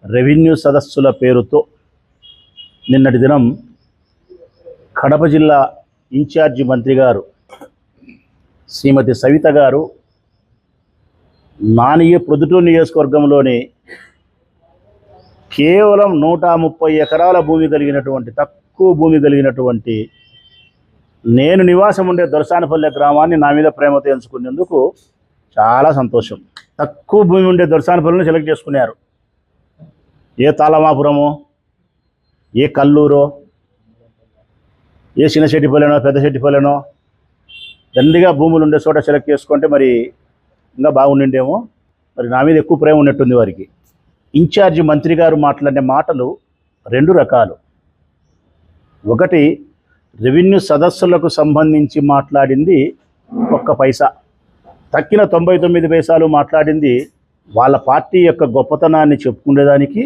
Revenue సదస్సుల పేరుతో నిన్నటి దినం కడప జిల్లా ఇన్ఛార్జి మంత్రి గారు శ్రీమతి సవిత గారు ప్రొద్దుటూరు నియోజకవర్గంలోని కేవలం 130 ఎకరాల భూమి కలిగినటువంటి తక్కువ భూమి కలిగినటువంటి నేను నివాసం ఉండే దొరసానపల్లె గ్రామాన్ని నా మీద ప్రేమతో ఎంచుకునేందుకు చాలా సంతోషం. తక్కువ భూమి ఉండే దొరసానపల్లిని సెలెక్ట్ చేసుకున్నారు. ఏ తాళమాపురమో, ఏ కల్లూరో, ఏ చిన్న చెట్టిపల్లెనో పెద్ద చెట్టిపల్లెనో దండిగా భూములు ఉండే చోట సెలెక్ట్ చేసుకుంటే మరి ఇంకా బాగుండిండేమో. మరి నా మీద ఎక్కువ ప్రేమ ఉన్నట్టుంది వారికి. ఇన్ఛార్జి మంత్రి గారు మాట్లాడిన మాటలు రెండు రకాలు. ఒకటి, రెవెన్యూ సదస్సులకు సంబంధించి మాట్లాడింది 1 పైసా, తక్కిన 99 పైసలు మాట్లాడింది వాళ్ళ పార్టీ యొక్క గొప్పతనాన్ని చెప్పుకునేదానికి,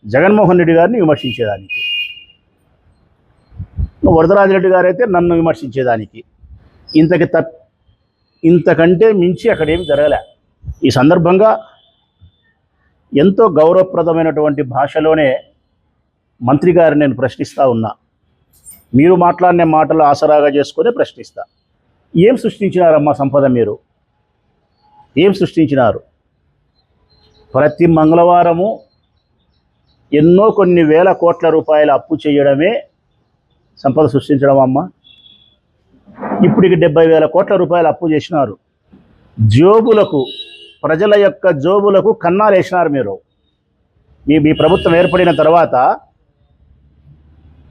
జగన్మోహన్ రెడ్డి గారిని విమర్శించేదానికి. వరదరాజిరెడ్డి గారు అయితే నన్ను విమర్శించేదానికి. ఇంతకంటే మించి అక్కడేమి జరగలే. ఈ సందర్భంగా ఎంతో గౌరవప్రదమైనటువంటి భాషలోనే మంత్రి గారిని నేను ప్రశ్నిస్తూ ఉన్నా. మీరు మాట్లాడిన మాటలు ఆసరాగా చేసుకొని ప్రశ్నిస్తా. ఏం సృష్టించినారమ్మా సంపద? మీరు ఏం సృష్టించినారు? ప్రతి మంగళవారము కొన్ని వేల కోట్ల రూపాయల అప్పు చేయడమే సంపద సృష్టించడం అమ్మా. ఇప్పటికి 70,000 కోట్ల రూపాయల అప్పు చేసినారు. జోబులకు, ప్రజల యొక్క జోబులకు కన్నాలు వేసినారు మీరు. మీ ప్రభుత్వం ఏర్పడిన తర్వాత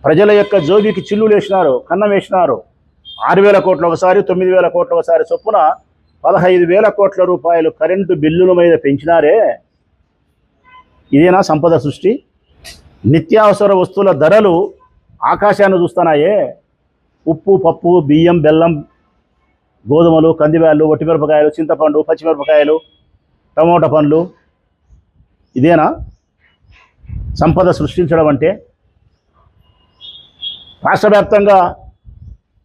ప్రజల యొక్క జోబికి చిల్లులు వేసినారు, కన్నం వేసినారు. 6,000 కోట్ల ఒకసారి, 9,000 కోట్ల ఒకసారి చొప్పున 15,000 కోట్ల రూపాయలు కరెంటు బిల్లుల మీద పెంచినారే. ఇదేనా సంపద సృష్టి? నిత్యావసర వస్తువుల ధరలు ఆకాశాన్ని చూస్తున్నాయే. ఉప్పు, పప్పు, బియ్యం, బెల్లం, గోధుమలు, కందిబ్యాళ్ళు, వట్టిమిరపకాయలు, చింతపండు, పచ్చిమిరపకాయలు, టమోటా పండ్లు. ఇదేనా సంపద సృష్టించడం అంటే? రాష్ట్ర వ్యాప్తంగా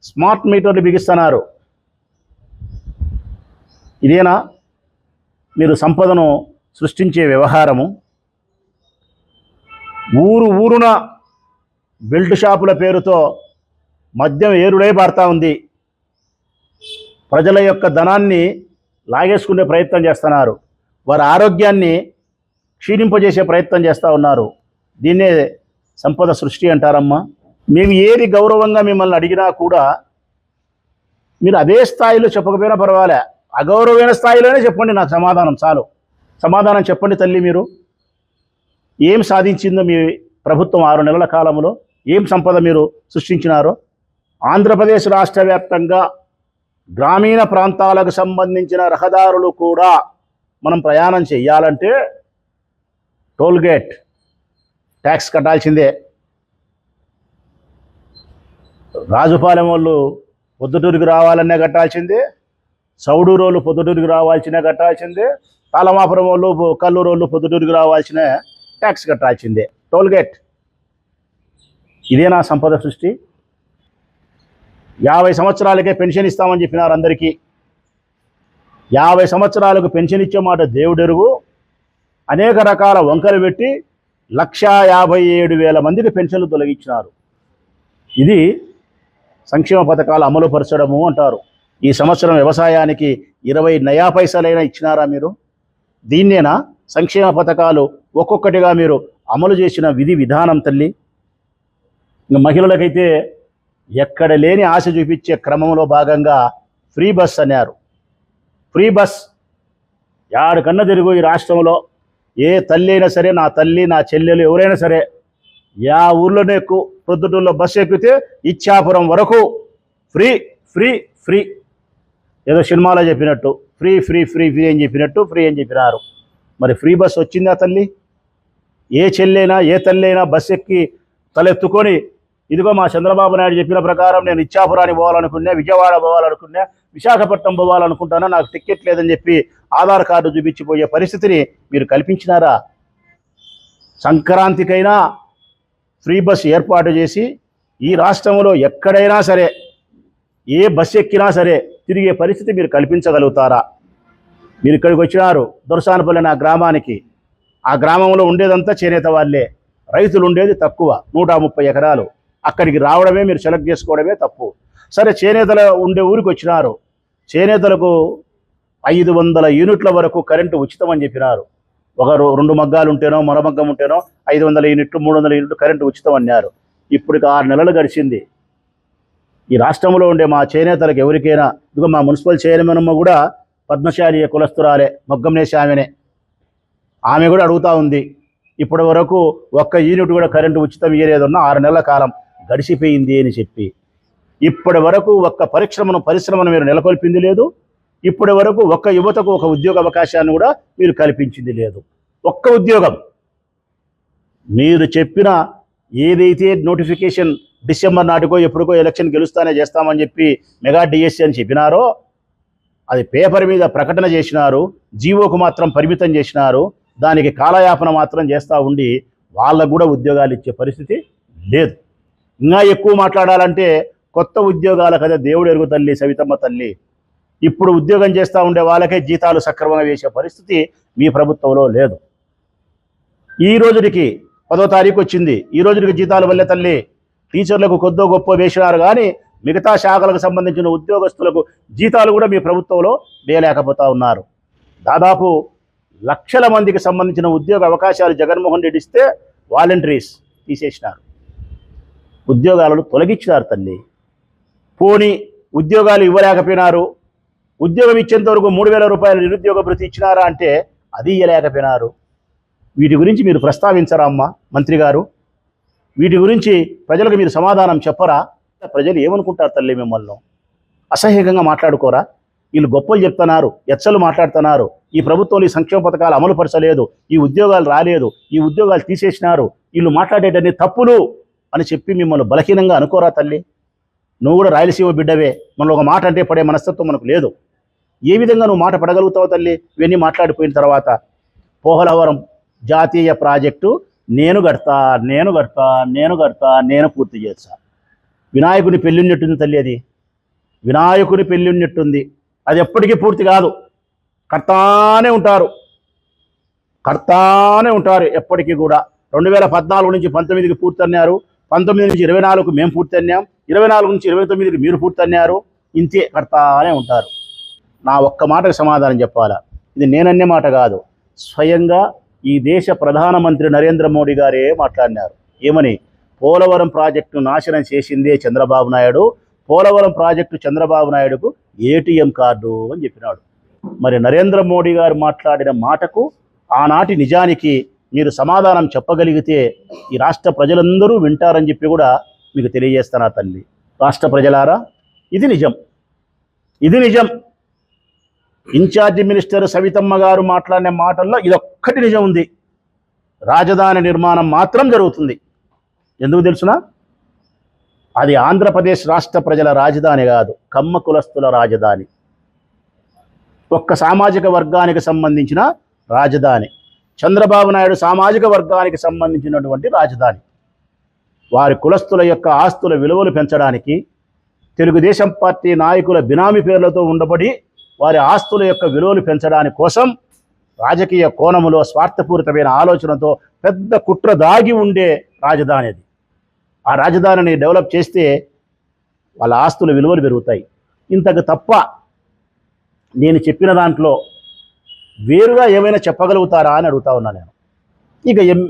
స్మార్ట్ మీటర్లు బిగిస్తున్నారు. ఇదేనా మీరు సంపదను సృష్టించే వ్యవహారము? ఊరున బెల్ట్ షాపుల పేరుతో మద్యం ఏరుడై పారుతూ ఉంది. ప్రజల యొక్క ధనాన్ని లాగేసుకునే ప్రయత్నం చేస్తున్నారు. వారి ఆరోగ్యాన్ని క్షీణింపజేసే ప్రయత్నం చేస్తూ ఉన్నారు. దీన్నే సంపద సృష్టి అంటారమ్మా. మేము ఏది గౌరవంగా మిమ్మల్ని అడిగినా కూడా మీరు అదే స్థాయిలో చెప్పకపోయినా పర్వాలే, అగౌరవమైన స్థాయిలోనే చెప్పండి. నాకు సమాధానం చాలు. సమాధానం చెప్పండి తల్లి. మీరు ఏం సాధించిందో మీ ప్రభుత్వం 6 నెలల కాలంలో, ఏం సంపద మీరు సృష్టించినారో. ఆంధ్రప్రదేశ్ రాష్ట్ర వ్యాప్తంగా గ్రామీణ ప్రాంతాలకు సంబంధించిన రహదారులు కూడా మనం ప్రయాణం చేయాలంటే టోల్గేట్ ట్యాక్స్ కట్టాల్సిందే. రాజుపాలెం వాళ్ళు పొద్దుటూరుకి రావాలనే కట్టాల్సిందే, సౌడూరు వాళ్ళు పొద్దుటూరుకి రావాల్సిన కట్టాల్సిందే, తాళమాపురం వాళ్ళు, కల్లూరు వాళ్ళు పొద్దుటూరుకి రావాల్సిన ట్యాక్స్ కట్టాల్సిందే, టోల్గేట్. ఇదేనా సంపద సృష్టి? 50 సంవత్సరాలకే పెన్షన్ ఇస్తామని చెప్పినారు అందరికీ. 50 సంవత్సరాలకు పెన్షన్ ఇచ్చే మాట దేవుడెరుగు. అనేక రకాల వంకలు పెట్టి 1,57,000 మందికి పెన్షన్లు తొలగించినారు. ఇది సంక్షేమ పథకాలు అమలు పరచడము అంటారు. ఈ సంవత్సరం వ్యవసాయానికి 20 నయా పైసలైనా ఇచ్చినారా మీరు? దీన్నేనా సంక్షేమ పథకాలు ఒక్కొక్కటిగా మీరు అమలు చేసిన విధి విధానం తల్లి? ఇంకా మహిళలకైతే ఎక్కడ లేని ఆశ చూపించే క్రమంలో భాగంగా ఫ్రీ బస్ అన్నారు. ఫ్రీ బస్ యాడికన్నా తిరుగు ఈ రాష్ట్రంలో ఏ తల్లి అయినా సరే, నా తల్లి, నా చెల్లెలు ఎవరైనా సరే, ఊర్లోనే ఎక్కువ ప్రొద్దుటూరులో బస్సు ఎక్కితే ఇచ్చాపురం వరకు ఫ్రీ ఫ్రీ ఫ్రీ. ఏదో సినిమాలో చెప్పినట్టు ఫ్రీ ఫ్రీ ఫ్రీ ఫ్రీ అని చెప్పినట్టు ఫ్రీ అని చెప్పినారు. మరి ఫ్రీ బస్ వచ్చిందా తల్లి? ఏ చెల్లైనా, ఏ తల్లి అయినా బస్సు ఎక్కి తలెత్తుకొని, ఇదిగో మా చంద్రబాబు నాయుడు చెప్పిన ప్రకారం నేను ఇచ్చాపురానికి పోవాలనుకున్నా, విజయవాడ పోవాలనుకున్నా, విశాఖపట్నం పోవాలనుకుంటానా, నాకు టికెట్ లేదని చెప్పి ఆధార్ కార్డు చూపించిపోయే పరిస్థితిని మీరు కల్పించినారా? సంక్రాంతికైనా ఫ్రీ బస్ ఏర్పాటు చేసి ఈ రాష్ట్రంలో ఎక్కడైనా సరే, ఏ బస్సు ఎక్కినా సరే తిరిగే పరిస్థితి మీరు కల్పించగలుగుతారా? మీరు ఇక్కడికి వచ్చినారు, దొరసానపల్లి నా గ్రామానికి. ఆ గ్రామంలో ఉండేదంతా చేనేత వాళ్ళే, రైతులు ఉండేది తక్కువ, 130 ఎకరాలు. అక్కడికి రావడమే మీరు సెలెక్ట్ చేసుకోవడమే తప్పు. సరే, చేనేతల ఉండే ఊరికి వచ్చినారు. చేనేతలకు 500 యూనిట్ల వరకు కరెంటు ఉచితం అని చెప్పినారు. ఒక 2 మగ్గాలు ఉంటేనో మరో మగ్గం ఉంటేనో 500 యూనిట్లు 300 యూనిట్లు కరెంటు ఉచితం అన్నారు. ఇప్పటికి 6 నెలలు గడిచింది. ఈ రాష్ట్రంలో ఉండే మా చేనేతలకు ఎవరికైనా, ఇదిగో మా మున్సిపల్ చైర్మన్ అమ్మ కూడా పద్మశాలి కులస్తురాలే, మగ్గంనేసి ఆమె కూడా అడుగుతా ఉంది. ఇప్పటి వరకు ఒక్క యూనిట్ కూడా కరెంటు ఉచితం ఇయ్యలేదన్న 6 నెలల కాలం గడిచిపోయింది అని చెప్పి, ఇప్పటి వరకు ఒక్క పరిశ్రమను మీరు నెలకొల్పింది లేదు. ఇప్పటి వరకు ఒక్క యువతకు ఒక ఉద్యోగ అవకాశాన్ని కూడా మీరు కల్పించింది లేదు. ఒక్క ఉద్యోగం. మీరు చెప్పిన ఏదైతే నోటిఫికేషన్ డిసెంబర్ నాటికో ఎప్పుడుకో ఎలక్షన్ గెలుస్తానే చేస్తామని చెప్పి మెగా డిఎస్సి అని చెప్పినారో, అది పేపర్ మీద ప్రకటన చేసినారు, జీవోకు మాత్రం పరిమితం చేసినారు. దానికి కాలయాపన మాత్రం చేస్తూ ఉండి వాళ్ళకు కూడా ఉద్యోగాలు ఇచ్చే పరిస్థితి లేదు. ఇంకా ఎక్కువ మాట్లాడాలంటే కొత్త ఉద్యోగాల కదా దేవుడు ఎరుగు తల్లి, సవితమ్మ తల్లి. ఇప్పుడు ఉద్యోగం చేస్తూ ఉండే వాళ్ళకే జీతాలు సక్రమంగా వేసే పరిస్థితి మీ ప్రభుత్వంలో లేదు. ఈ రోజుకి 10వ తారీఖు వచ్చింది, ఈ రోజుకి జీతాలు వల్లే తల్లి. టీచర్లకు కొద్దో గొప్ప వేసినారు కానీ మిగతా శాఖలకు సంబంధించిన ఉద్యోగస్తులకు జీతాలు కూడా మీ ప్రభుత్వంలో వేయలేకపోతా ఉన్నారు. దాదాపు లక్షల మందికి సంబంధించిన ఉద్యోగ అవకాశాలు జగన్మోహన్ రెడ్డి ఇస్తే వాలంటీర్స్ తీసేసినారు, ఉద్యోగాలను తొలగించినారు తల్లి. పోనీ ఉద్యోగాలు ఇవ్వలేకపోయినారు, ఉద్యోగం ఇచ్చేంత వరకు 3,000 రూపాయలు నిరుద్యోగ భృతి ఇచ్చినారా అంటే అది ఇవ్వలేకపోయినారు. వీటి గురించి మీరు ప్రస్తావించరా అమ్మా మంత్రి గారు? వీటి గురించి ప్రజలకు మీరు సమాధానం చెప్పరా? ప్రజలు ఏమనుకుంటారు తల్లి? మిమ్మల్ని అసహ్యంగా మాట్లాడుకోరా? వీళ్ళు గొప్పలు చెప్తున్నారు, ఎచ్చలు మాట్లాడుతున్నారు, ఈ ప్రభుత్వంలో ఈ సంక్షేమ పథకాలు అమలు పరచలేదు, ఈ ఉద్యోగాలు రాలేదు, ఈ ఉద్యోగాలు తీసేసినారు, వీళ్ళు మాట్లాడేటన్ని తప్పులు అని చెప్పి మిమ్మల్ని బలహీనంగా అనుకోరా తల్లి? నువ్వు కూడా రాయలసీమ బిడ్డవే, మనలో ఒక మాట అంటే పడే మనస్తత్వం మనకు లేదు. ఏ విధంగా నువ్వు మాట పడగలుగుతావు తల్లి? ఇవన్నీ మాట్లాడిపోయిన తర్వాత పోలవరం జాతీయ ప్రాజెక్టు నేను కడతా నేను పూర్తి చేస్తా. వినాయకుని పెళ్ళిన్నట్టుంది తల్లి, అది వినాయకుని పెళ్ళిన్నట్టుంది. అది ఎప్పటికీ పూర్తి కాదు, కడతానే ఉంటారు ఎప్పటికీ కూడా. 2014 నుంచి 19కి పూర్తి అన్నారు, 19 నుంచి 24కు మేము పూర్తి అన్నాం, 24 నుంచి 29కి మీరు పూర్తి అన్నారు. ఇంతే కడతానే ఉంటారు. నా ఒక్క మాటకు సమాధానం చెప్పాలా? ఇది నేనన్నే మాట కాదు, స్వయంగా ఈ దేశ ప్రధానమంత్రి నరేంద్ర మోడీ గారే మాట్లాడినారు. ఏమని? పోలవరం ప్రాజెక్టు నాశనం చేసిందే చంద్రబాబు నాయుడు, పోలవరం ప్రాజెక్టు చంద్రబాబు నాయుడుకు ఏటీఎం కార్డు అని చెప్పినాడు. మరి నరేంద్ర మోడీ గారు మాట్లాడిన మాటకు, ఆనాటి నిజానికి మీరు సమాధానం చెప్పగలిగితే ఈ రాష్ట్ర ప్రజలందరూ వింటారని చెప్పి కూడా మీకు తెలియజేస్తానా తల్లి. రాష్ట్ర ప్రజలారా, ఇది నిజం. ఇన్ఛార్జి మినిస్టర్ సవితమ్మ గారు మాట్లాడిన మాటల్లో ఇదొక్కటి నిజం ఉంది. రాజధాని నిర్మాణం మాత్రం జరుగుతుంది. ఎందుకు తెలుసునా? అది ఆంధ్రప్రదేశ్ రాష్ట్ర ప్రజల రాజధాని కాదు, కమ్మ కులస్తుల రాజధాని, ఒక్క సామాజిక వర్గానికి సంబంధించిన రాజధాని, చంద్రబాబు నాయుడు సామాజిక వర్గానికి సంబంధించినటువంటి రాజధాని. వారి కులస్తుల యొక్క ఆస్తుల విలువలు పెంచడానికి, తెలుగుదేశం పార్టీ నాయకుల బినామీ పేర్లతో ఉండబడి వారి ఆస్తుల యొక్క విలువలు పెంచడానికి కోసం రాజకీయ కోణములో స్వార్థపూరితమైన ఆలోచనతో పెద్ద కుట్ర దాగి ఉండే రాజధాని అది. ఆ రాజధానిని డెవలప్ చేస్తే వాళ్ళ ఆస్తుల విలువలు పెరుగుతాయి. ఇంతకు తప్ప నేను చెప్పిన దాంట్లో వేరుగా ఏమైనా చెప్పగలుగుతారా అని అడుగుతా ఉన్నా నేను. ఇక